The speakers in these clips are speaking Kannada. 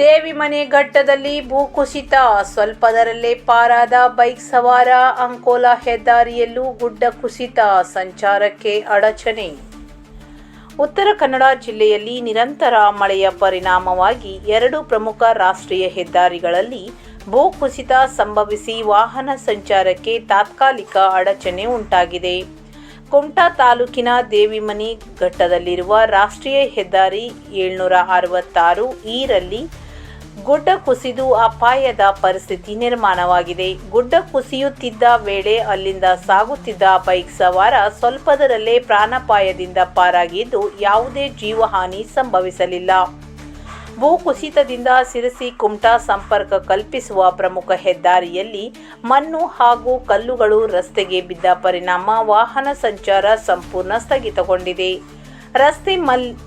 ದೇವಿಮನೆ ಘಟ್ಟದಲ್ಲಿ ಭೂಕುಸಿತ, ಸ್ವಲ್ಪದರಲ್ಲೇ ಪಾರಾದ ಬೈಕ್ ಸವಾರ. ಅಂಕೋಲಾ ಹೆದ್ದಾರಿಯಲ್ಲೂ ಗುಡ್ಡ ಕುಸಿತ, ಸಂಚಾರಕ್ಕೆ ಅಡಚಣೆ. ಉತ್ತರ ಕನ್ನಡ ಜಿಲ್ಲೆಯಲ್ಲಿ ನಿರಂತರ ಮಳೆಯ ಪರಿಣಾಮವಾಗಿ 2 ಪ್ರಮುಖ ರಾಷ್ಟ್ರೀಯ ಹೆದ್ದಾರಿಗಳಲ್ಲಿ ಭೂಕುಸಿತ ಸಂಭವಿಸಿ ವಾಹನ ಸಂಚಾರಕ್ಕೆ ತಾತ್ಕಾಲಿಕ ಅಡಚಣೆ ಉಂಟಾಗಿದೆ. ಕುಮಟಾ ತಾಲೂಕಿನ ದೇವಿಮನೆ ಘಟ್ಟದಲ್ಲಿರುವ ರಾಷ್ಟ್ರೀಯ ಹೆದ್ದಾರಿ 766 ರಲ್ಲಿ ಗುಡ್ಡ ಕುಸಿದು ಅಪಾಯದ ಪರಿಸ್ಥಿತಿ ನಿರ್ಮಾಣವಾಗಿದೆ. ಗುಡ್ಡ ಕುಸಿಯುತ್ತಿದ್ದ ವೇಳೆ ಅಲ್ಲಿಂದ ಸಾಗುತ್ತಿದ್ದ ಬೈಕ್ ಸವಾರ ಸ್ವಲ್ಪದರಲ್ಲೇ ಪ್ರಾಣಾಪಾಯದಿಂದ ಪಾರಾಗಿದ್ದು, ಯಾವುದೇ ಜೀವಹಾನಿ ಸಂಭವಿಸಲಿಲ್ಲ. ಭೂಕುಸಿತದಿಂದ ಸಿರಸಿ ಕುಮಟಾ ಸಂಪರ್ಕ ಕಲ್ಪಿಸುವ ಪ್ರಮುಖ ಹೆದ್ದಾರಿಯಲ್ಲಿ ಮಣ್ಣು ಹಾಗೂ ಕಲ್ಲುಗಳು ರಸ್ತೆಗೆ ಬಿದ್ದ ಪರಿಣಾಮ ವಾಹನ ಸಂಚಾರ ಸಂಪೂರ್ಣ ಸ್ಥಗಿತಗೊಂಡಿದೆ. ರಸ್ತೆ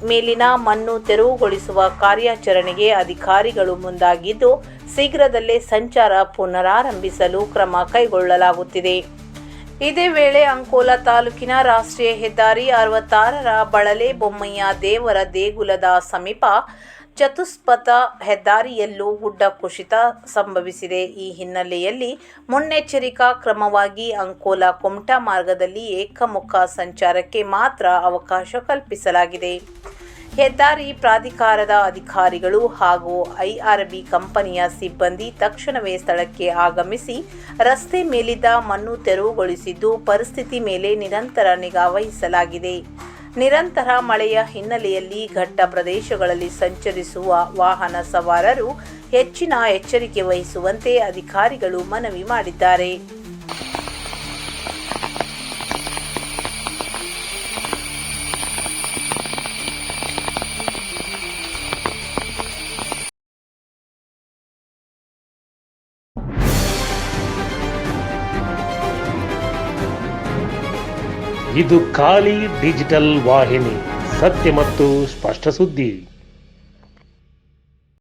ಮೇಲಿನ ಮಣ್ಣು ತೆರವುಗೊಳಿಸುವ ಕಾರ್ಯಾಚರಣೆಗೆ ಅಧಿಕಾರಿಗಳು ಮುಂದಾಗಿದ್ದು, ಶೀಘ್ರದಲ್ಲೇ ಸಂಚಾರ ಪುನರಾರಂಭಿಸಲು ಕ್ರಮ ಕೈಗೊಳ್ಳಲಾಗುತ್ತಿದೆ. ಇದೇ ವೇಳೆ ಅಂಕೋಲಾ ತಾಲೂಕಿನ ರಾಷ್ಟ್ರೀಯ ಹೆದ್ದಾರಿ 66ರ ಬಳಲೆ ಬೊಮ್ಮಯ್ಯ ದೇವರ ದೇಗುಲದ ಸಮೀಪ ಚತುಷ್ಪಥ ಹೆದ್ದಾರಿಯಲ್ಲೂ ಗುಡ್ಡ ಕುಸಿತ ಸಂಭವಿಸಿದೆ. ಈ ಹಿನ್ನೆಲೆಯಲ್ಲಿ ಮುನ್ನೆಚ್ಚರಿಕಾ ಕ್ರಮವಾಗಿ ಅಂಕೋಲಾ ಕುಮಟಾ ಮಾರ್ಗದಲ್ಲಿ ಏಕಮುಖ ಸಂಚಾರಕ್ಕೆ ಮಾತ್ರ ಅವಕಾಶ ಕಲ್ಪಿಸಲಾಗಿದೆ. ಹೆದ್ದಾರಿ ಪ್ರಾಧಿಕಾರದ ಅಧಿಕಾರಿಗಳು ಹಾಗೂ IRB ಕಂಪನಿಯ ಸಿಬ್ಬಂದಿ ತಕ್ಷಣವೇ ಸ್ಥಳಕ್ಕೆ ಆಗಮಿಸಿ ರಸ್ತೆ ಮೇಲಿದ್ದ ಮಣ್ಣು ತೆರವುಗೊಳಿಸಿದ್ದು, ಪರಿಸ್ಥಿತಿ ಮೇಲೆ ನಿರಂತರ ನಿಗಾ ವಹಿಸಲಾಗಿದೆ. ನಿರಂತರ ಮಳೆಯ ಹಿನ್ನೆಲೆಯಲ್ಲಿ ಘಟ್ಟ ಪ್ರದೇಶಗಳಲ್ಲಿ ಸಂಚರಿಸುವ ವಾಹನ ಸವಾರರು ಹೆಚ್ಚಿನ ಎಚ್ಚರಿಕೆ ವಹಿಸುವಂತೆ ಅಧಿಕಾರಿಗಳು ಮನವಿ ಮಾಡಿದ್ದಾರೆ. ಇದು ಖಾಲಿ ಡಿಜಿಟಲ್ ವಾಹಿನಿ, ಸತ್ಯ ಮತ್ತು ಸ್ಪಷ್ಟ ಸುದ್ದಿ.